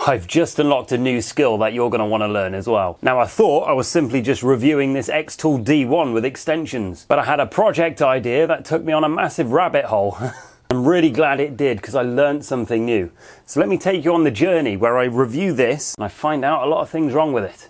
I've just unlocked a new skill that you're going to want to learn as well. Now, I thought I was simply just reviewing this xTool D1 with extensions, but I had a project idea that took me on a massive rabbit hole. I'm really glad it did because I learned something new. So let me take you on the journey where I review this and I find out a lot of things wrong with it.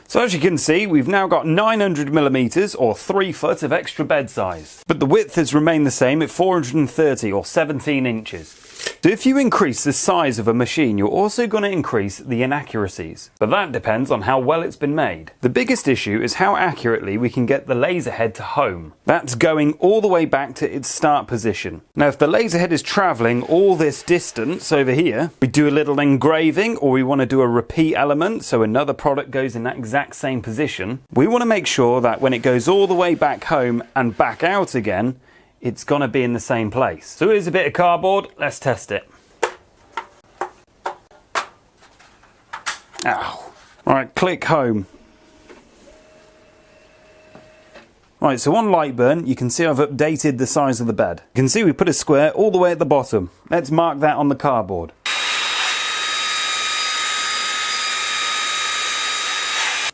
So as you can see, we've now got 900mm or 3 foot of extra bed size. But the width has remained the same at 430 or 17 inches. So if you increase the size of a machine, you're also going to increase the inaccuracies. But that depends on how well it's been made. The biggest issue is how accurately we can get the laser head to home. That's going all the way back to its start position. Now if the laser head is travelling all this distance over here, we do a little engraving or we want to do a repeat element so another product goes in that exact same position. We want to make sure that when it goes all the way back home and back out again, it's going to be in the same place. So here's a bit of cardboard, let's test it. Ow. Right, click home. Right, so on Lightburn, you can see I've updated the size of the bed. You can see we put a square all the way at the bottom. Let's mark that on the cardboard.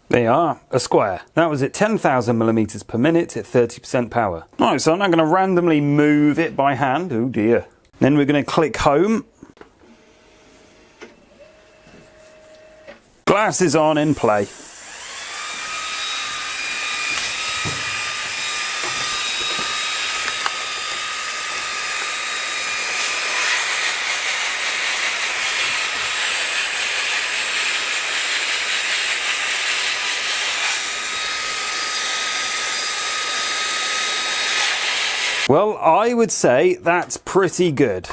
There you are, a square. That was at 10,000mm per minute at 30% power. Right, so I'm now going to randomly move it by hand. Oh dear. Then we're going to click home. Glasses on in play. Well, I would say that's pretty good.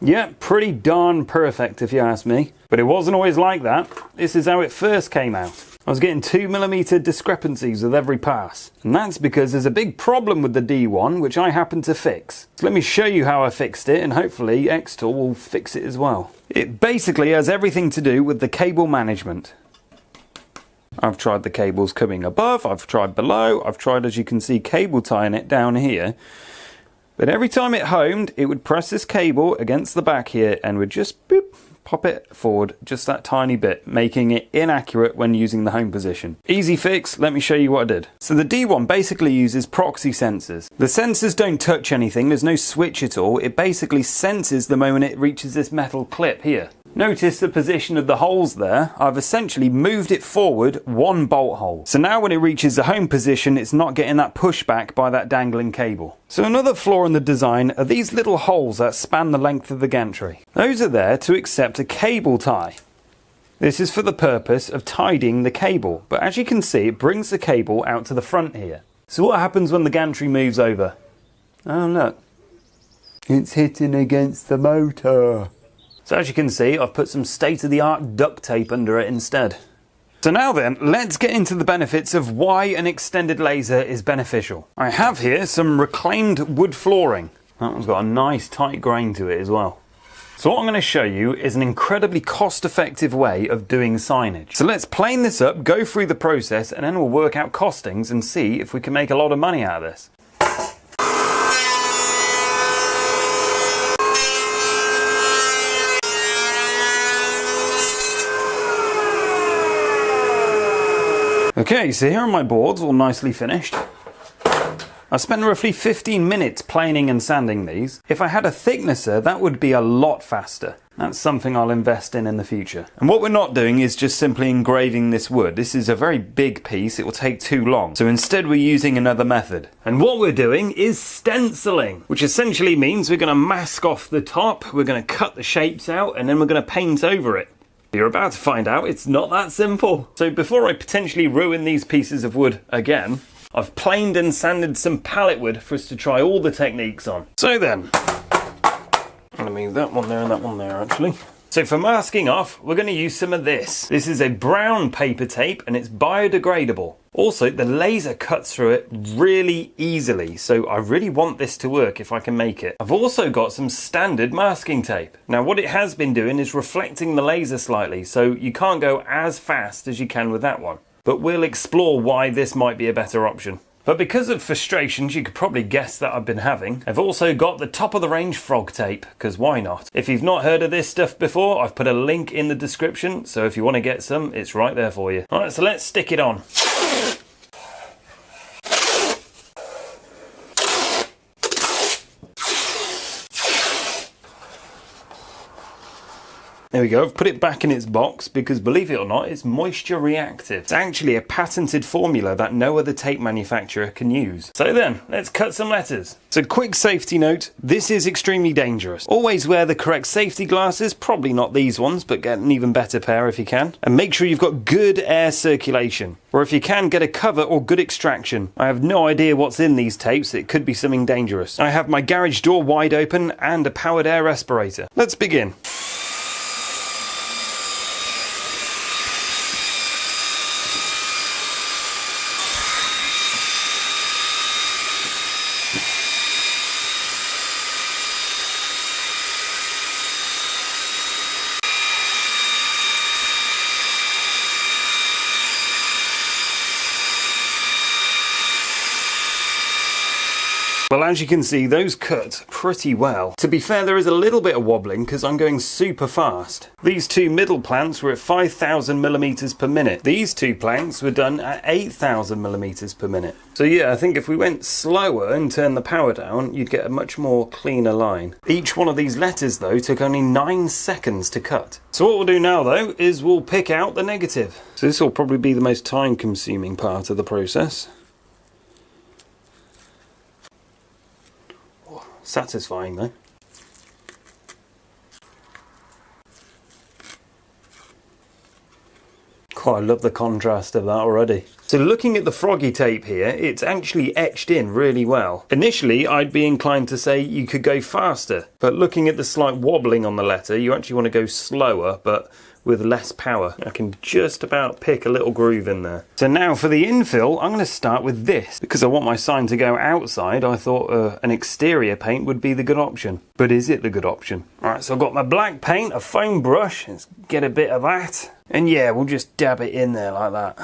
Yeah, pretty darn perfect if you ask me. But it wasn't always like that. This is how it first came out. I was getting 2mm discrepancies with every pass. And that's because there's a big problem with the D1 which I happened to fix. So let me show you how I fixed it and hopefully xTool will fix it as well. It basically has everything to do with the cable management. I've tried the cables coming above, I've tried below, I've tried, as you can see, cable tying it down here. But every time it homed, it would press this cable against the back here and would just boop, pop it forward just that tiny bit, making it inaccurate when using the home position. Easy fix, let me show you what I did. So the D1 basically uses proxy sensors. The sensors don't touch anything, there's no switch at all, it basically senses the moment it reaches this metal clip here. Notice the position of the holes there. I've essentially moved it forward 1 bolt hole. So now when it reaches the home position, it's not getting that pushback by that dangling cable. So another flaw in the design are these little holes that span the length of the gantry. Those are there to accept a cable tie. This is for the purpose of tidying the cable, but as you can see, it brings the cable out to the front here. So what happens when the gantry moves over? Oh look, it's hitting against the motor. So as you can see, I've put some state-of-the-art duct tape under it instead. So now then, let's get into the benefits of why an extended laser is beneficial. I have here some reclaimed wood flooring. That one's got a nice tight grain to it as well. So what I'm going to show you is an incredibly cost-effective way of doing signage. So let's plane this up, go through the process, and then we'll work out costings and see if we can make a lot of money out of this. Okay, so here are my boards, all nicely finished. I spent roughly 15 minutes planing and sanding these. If I had a thicknesser, that would be a lot faster. That's something I'll invest in the future. And what we're not doing is just simply engraving this wood. This is a very big piece, it will take too long. So instead we're using another method. And what we're doing is stenciling, which essentially means we're going to mask off the top, we're going to cut the shapes out, and then we're going to paint over it. You're about to find out it's not that simple. So before I potentially ruin these pieces of wood again, I've planed and sanded some pallet wood for us to try all the techniques on. So then, I'm going to move that one there and that one there actually. So for masking off, we're going to use some of this. This is a brown paper tape and it's biodegradable. Also, the laser cuts through it really easily, so I really want this to work if I can make it. I've also got some standard masking tape. Now what it has been doing is reflecting the laser slightly, so you can't go as fast as you can with that one. But we'll explore why this might be a better option. But because of frustrations you could probably guess that I've been having, I've also got the top of the range frog tape, because why not? If you've not heard of this stuff before, I've put a link in the description, so if you want to get some, it's right there for you. Alright, so let's stick it on. There we go, I've put it back in its box because believe it or not, it's moisture reactive. It's actually a patented formula that no other tape manufacturer can use. So then, let's cut some letters. So quick safety note, this is extremely dangerous. Always wear the correct safety glasses, probably not these ones, but get an even better pair if you can. And make sure you've got good air circulation. Or if you can, get a cover or good extraction. I have no idea what's in these tapes, it could be something dangerous. I have my garage door wide open and a powered air respirator. Let's begin. Well, as you can see, those cut pretty well. To be fair, there is a little bit of wobbling because I'm going super fast. These two middle plants were at 5,000 millimeters per minute. These two planks were done at 8,000 millimeters per minute. So yeah, I think if we went slower and turned the power down, you'd get a much more cleaner line. Each one of these letters, though, took only 9 seconds to cut. So what we'll do now, though, is we'll pick out the negative. So this will probably be the most time-consuming part of the process. Satisfying though. Oh, I love the contrast of that already. So looking at the froggy tape here, it's actually etched in really well. Initially, I'd be inclined to say you could go faster, but looking at the slight wobbling on the letter, you actually want to go slower, but with less power. I can just about pick a little groove in there. So now for the infill, I'm going to start with this. Because I want my sign to go outside, I thought an exterior paint would be the good option. But is it the good option? Alright, so I've got my black paint, a foam brush, let's get a bit of that. And yeah, we'll just dab it in there like that.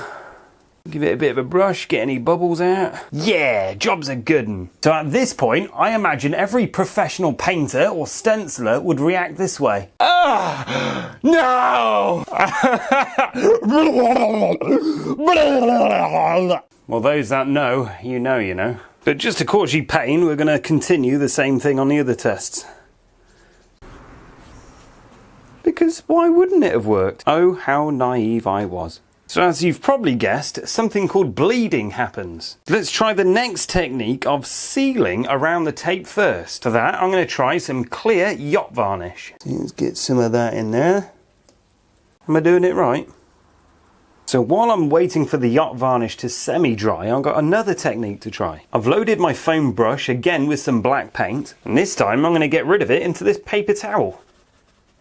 Give it a bit of a brush, get any bubbles out. Yeah, job's a good one. So at this point, I imagine every professional painter or stenciler would react this way. Ah, no! Well, those that know, you know, you know. But just to cause you pain, we're going to continue the same thing on the other tests. Because why wouldn't it have worked? Oh, how naive I was. So as you've probably guessed, something called bleeding happens. Let's try the next technique of sealing around the tape first. For that, I'm going to try some clear yacht varnish. Let's get some of that in there. Am I doing it right? So while I'm waiting for the yacht varnish to semi-dry, I've got another technique to try. I've loaded my foam brush again with some black paint, and this time I'm going to get rid of it into this paper towel.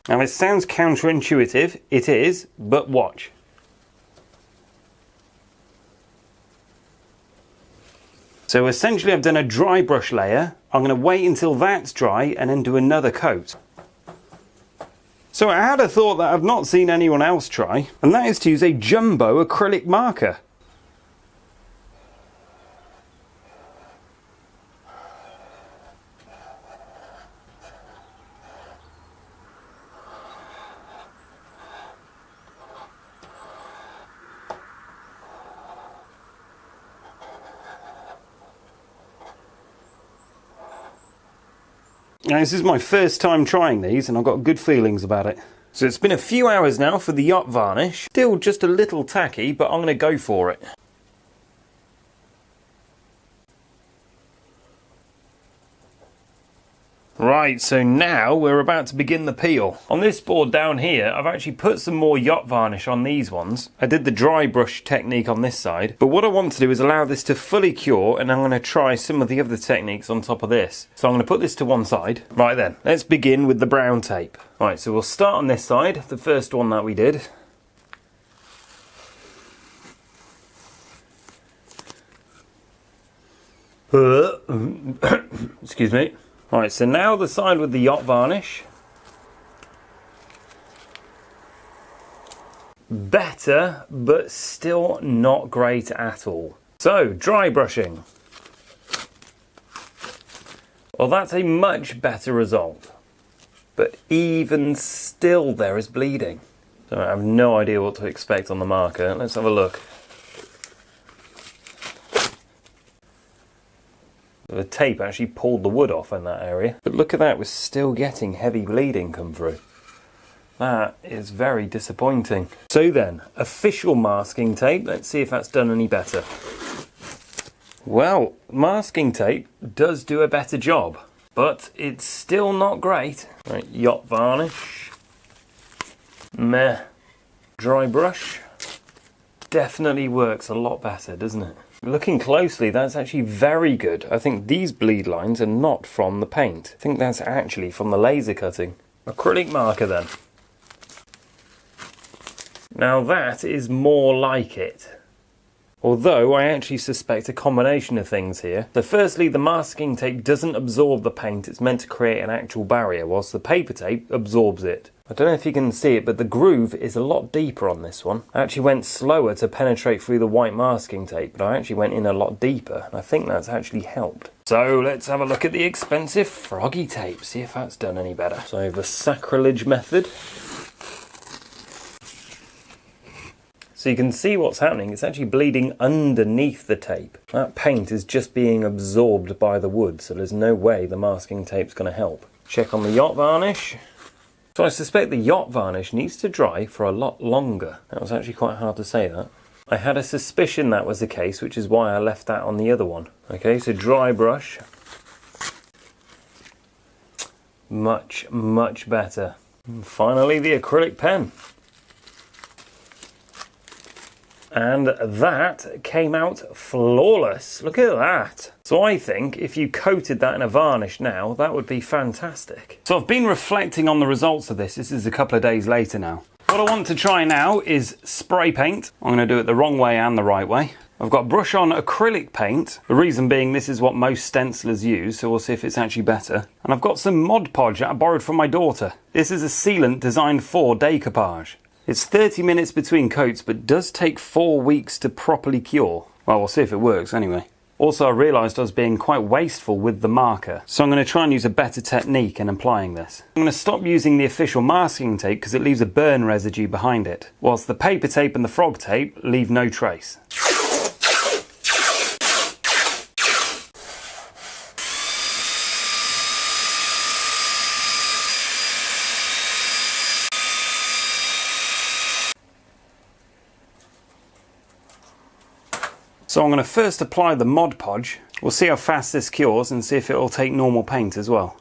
Now it sounds counterintuitive, it is, but watch. So essentially I've done a dry brush layer. I'm going to wait until that's dry and then do another coat. So I had a thought that I've not seen anyone else try, and that is to use a jumbo acrylic marker. Now, this is my first time trying these and I've got good feelings about it. So it's been a few hours now for the yacht varnish. Still just a little tacky, but I'm going to go for it. Right, so now we're about to begin the peel. On this board down here, I've actually put some more yacht varnish on these ones. I did the dry brush technique on this side, but what I want to do is allow this to fully cure, and I'm going to try some of the other techniques on top of this. So I'm going to put this to one side. Right then, let's begin with the brown tape. Right, so we'll start on this side, the first one that we did. Excuse me. Right, so now the side with the yacht varnish. Better, but still not great at all. So, dry brushing. Well, that's a much better result. But even still, there is bleeding. So I have no idea what to expect on the marker. Let's have a look. The tape actually pulled the wood off in that area. But look at that, we're still getting heavy bleeding come through. That is very disappointing. So then, official masking tape. Let's see if that's done any better. Well, masking tape does do a better job, but it's still not great. Right, yacht varnish. Meh. Dry brush. Definitely works a lot better, doesn't it? Looking closely, that's actually very good. I think these bleed lines are not from the paint. I think that's actually from the laser cutting. Acrylic marker then. Now that is more like it. Although I actually suspect a combination of things here. So firstly, the masking tape doesn't absorb the paint, it's meant to create an actual barrier, whilst the paper tape absorbs it. I don't know if you can see it, but the groove is a lot deeper on this one. I actually went slower to penetrate through the white masking tape, but I actually went in a lot deeper, and I think that's actually helped. So let's have a look at the expensive froggy tape, see if that's done any better. So the sacrilege method. So you can see what's happening, it's actually bleeding underneath the tape. That paint is just being absorbed by the wood, so there's no way the masking tape's going to help. Check on the yacht varnish. So I suspect the yacht varnish needs to dry for a lot longer. That was actually quite hard to say that. I had a suspicion that was the case, which is why I left that on the other one. Okay, so dry brush. Much, much better. And finally, the acrylic pen. And that came out flawless. Look at that. So I think if you coated that in a varnish now, that would be fantastic. So I've been reflecting on the results of this. This is a couple of days later now. What I want to try now is spray paint. I'm going to do it the wrong way and the right way. I've got brush on acrylic paint. The reason being this is what most stencilers use, so we'll see if it's actually better. And I've got some Mod Podge that I borrowed from my daughter. This is a sealant designed for decoupage. It's 30 minutes between coats, but does take 4 weeks to properly cure. Well, we'll see if it works anyway. Also, I realised I was being quite wasteful with the marker, so I'm going to try and use a better technique in applying this. I'm going to stop using the official masking tape because it leaves a burn residue behind it, whilst the paper tape and the frog tape leave no trace. So I'm going to first apply the Mod Podge. We'll see how fast this cures and see if it will take normal paint as well.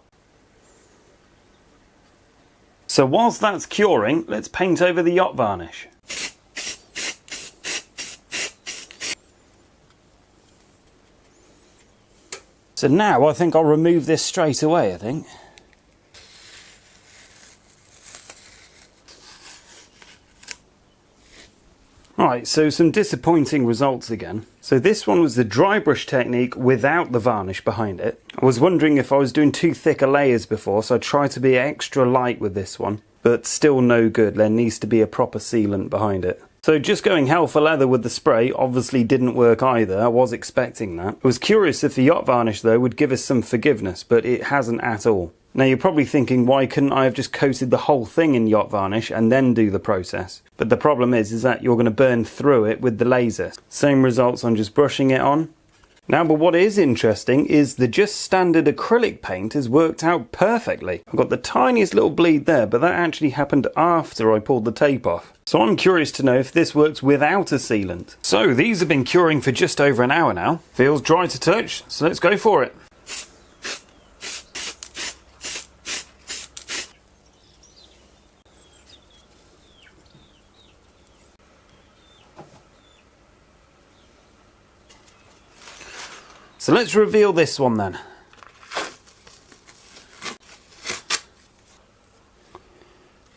So whilst that's curing, let's paint over the yacht varnish. So now I think I'll remove this straight away, I think. Right, so some disappointing results again. So this one was the dry brush technique without the varnish behind it. I was wondering if I was doing too thicker layers before, so I tried to be extra light with this one. But still no good, there needs to be a proper sealant behind it. So just going hell for leather with the spray obviously didn't work either, I was expecting that. I was curious if the yacht varnish though would give us some forgiveness, but it hasn't at all. Now you're probably thinking, why couldn't I have just coated the whole thing in yacht varnish and then do the process? But the problem is that you're going to burn through it with the laser. Same results on just brushing it on. Now, but what is interesting is the just standard acrylic paint has worked out perfectly. I've got the tiniest little bleed there, but that actually happened after I pulled the tape off. So I'm curious to know if this works without a sealant. So these have been curing for just over an hour now. Feels dry to touch, so let's go for it. So let's reveal this one then.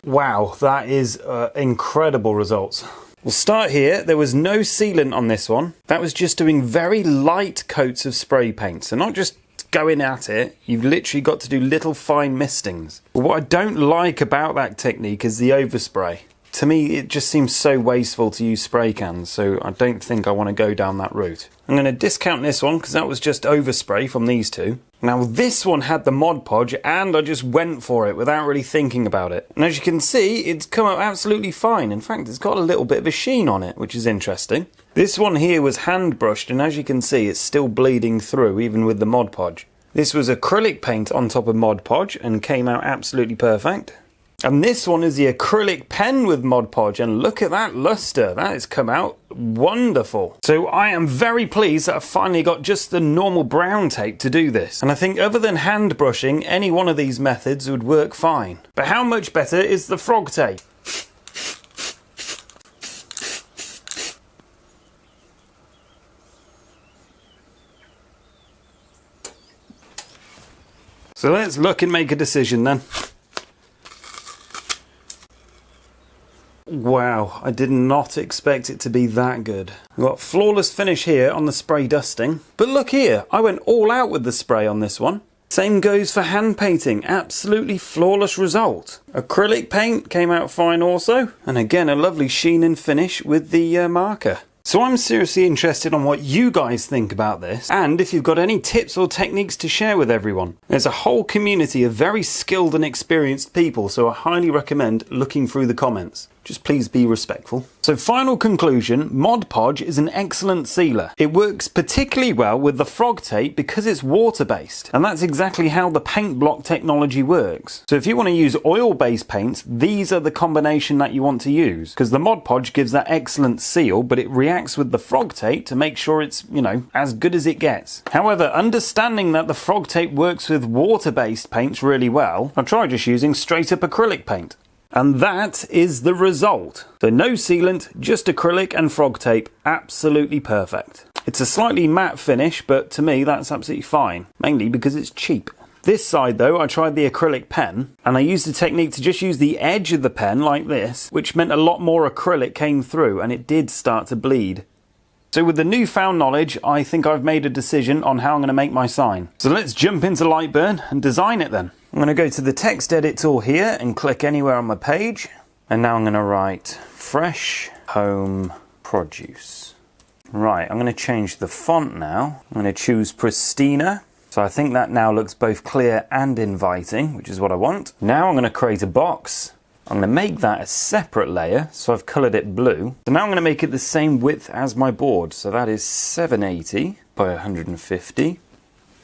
Wow, that is incredible results. We'll start here. There was no sealant on this one. That was just doing very light coats of spray paint. So not just going at it, you've literally got to do little fine mistings. But what I don't like about that technique is the overspray. To me, it just seems so wasteful to use spray cans, so I don't think I want to go down that route. I'm going to discount this one because that was just overspray from these two. Now this one had the Mod Podge and I just went for it without really thinking about it. And as you can see, it's come out absolutely fine. In fact, it's got a little bit of a sheen on it, which is interesting. This one here was hand brushed and as you can see, it's still bleeding through even with the Mod Podge. This was acrylic paint on top of Mod Podge and came out absolutely perfect. And this one is the acrylic pen with Mod Podge, and look at that luster. That has come out wonderful. So I am very pleased that I finally got just the normal brown tape to do this. And I think other than hand brushing, any one of these methods would work fine. But how much better is the frog tape? So let's look and make a decision then. Wow, I did not expect it to be that good. We've got flawless finish here on the spray dusting. But look here, I went all out with the spray on this one. Same goes for hand painting, absolutely flawless result. Acrylic paint came out fine also. And again, a lovely sheen and finish with the marker. So I'm seriously interested on what you guys think about this and if you've got any tips or techniques to share with everyone. There's a whole community of very skilled and experienced people, so I highly recommend looking through the comments. Just please be respectful. So final conclusion, Mod Podge is an excellent sealer. It works particularly well with the frog tape because it's water based, and that's exactly how the paint block technology works. So if you want to use oil based paints, these are the combination that you want to use, because the Mod Podge gives that excellent seal, but it reacts with the frog tape to make sure it's, you know, as good as it gets. However, understanding that the frog tape works with water based paints really well, I tried just using straight up acrylic paint. And that is the result. So no sealant, just acrylic and frog tape, absolutely perfect. It's a slightly matte finish, but to me that's absolutely fine, mainly because it's cheap. This side though, I tried the acrylic pen, and I used a technique to just use the edge of the pen like this, which meant a lot more acrylic came through and it did start to bleed. So with the newfound knowledge, I think I've made a decision on how I'm going to make my sign. So let's jump into Lightburn and design it then. I'm going to go to the text edit tool here and click anywhere on my page. And now I'm going to write fresh home produce. Right, I'm going to change the font now. I'm going to choose Pristina. So I think that now looks both clear and inviting, which is what I want. Now I'm going to create a box. I'm going to make that a separate layer, so I've coloured it blue. So now I'm going to make it the same width as my board. So that is 780 by 150.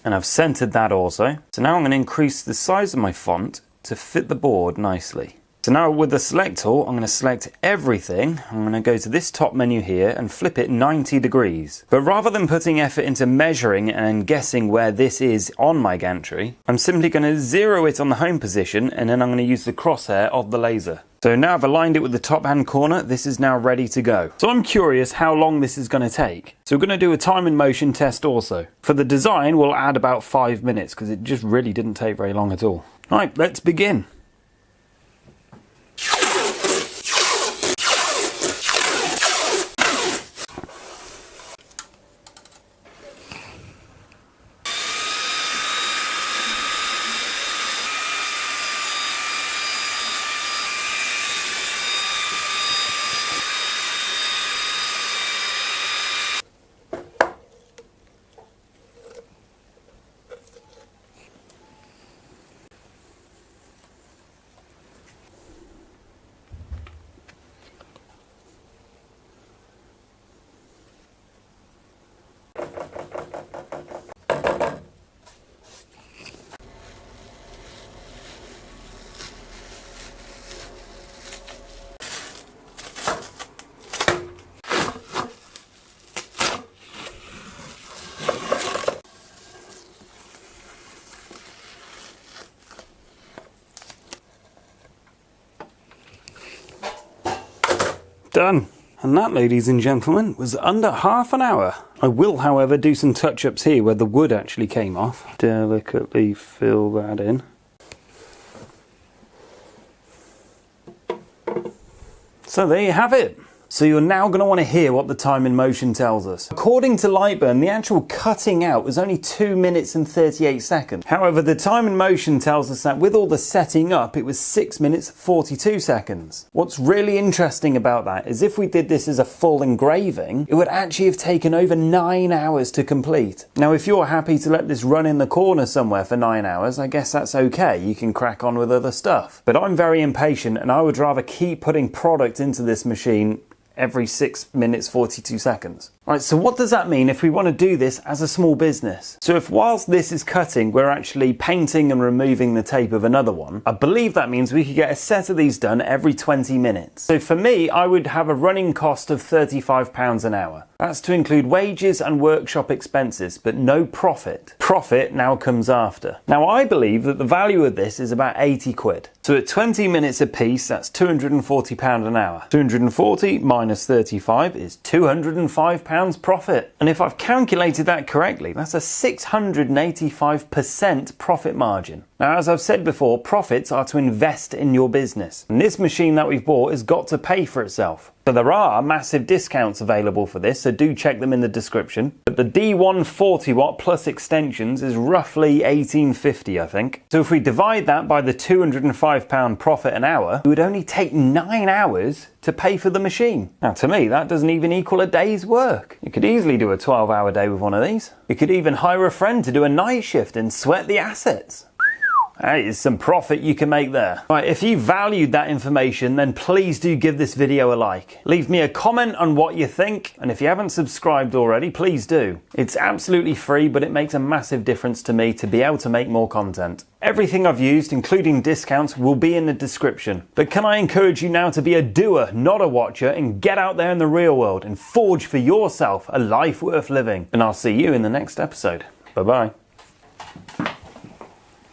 And I've centered that also. So now I'm going to increase the size of my font to fit the board nicely. So now with the select tool, I'm going to select everything. I'm going to go to this top menu here and flip it 90 degrees. But rather than putting effort into measuring and guessing where this is on my gantry, I'm simply going to zero it on the home position and then I'm going to use the crosshair of the laser. So now I've aligned it with the top hand corner, this is now ready to go. So I'm curious how long this is going to take. So we're going to do a time and motion test also. For the design, we'll add about 5 minutes because it just really didn't take very long at all. Right, let's begin. Done. And that, ladies and gentlemen, was under half an hour. I will, however, do some touch-ups here where the wood actually came off. Delicately fill that in. So there you have it. So you're now going to want to hear what the time in motion tells us. According to Lightburn, the actual cutting out was only 2 minutes and 38 seconds. However, the time in motion tells us that with all the setting up, it was 6 minutes 42 seconds. What's really interesting about that is if we did this as a full engraving, it would actually have taken over 9 hours to complete. Now, if you're happy to let this run in the corner somewhere for 9 hours, I guess that's okay. You can crack on with other stuff. But I'm very impatient and I would rather keep putting product into this machine every 6 minutes 42 seconds. Right, so what does that mean if we want to do this as a small business? So if whilst this is cutting, we're actually painting and removing the tape of another one, I believe that means we could get a set of these done every 20 minutes. So for me, I would have a running cost of £35 an hour. That's to include wages and workshop expenses, but no profit. Profit now comes after. Now I believe that the value of this is about 80 quid. So at 20 minutes a piece, that's £240 an hour. 240 minus 35 is £205 profit. And if I've calculated that correctly, that's a 685% profit margin. Now, as I've said before, profits are to invest in your business. And this machine that we've bought has got to pay for itself. So there are massive discounts available for this, so do check them in the description. But the D140 watt plus extensions is roughly £18.50, I think. So if we divide that by the £205 profit an hour, it would only take 9 hours to pay for the machine. Now to me, that doesn't even equal a day's work. You could easily do a 12-hour day with one of these. You could even hire a friend to do a night shift and sweat the assets. That is some profit you can make there. Right, if you valued that information, then please do give this video a like. Leave me a comment on what you think, and if you haven't subscribed already, please do. It's absolutely free, but it makes a massive difference to me to be able to make more content. Everything I've used, including discounts, will be in the description. But can I encourage you now to be a doer, not a watcher, and get out there in the real world and forge for yourself a life worth living. And I'll see you in the next episode. Bye-bye.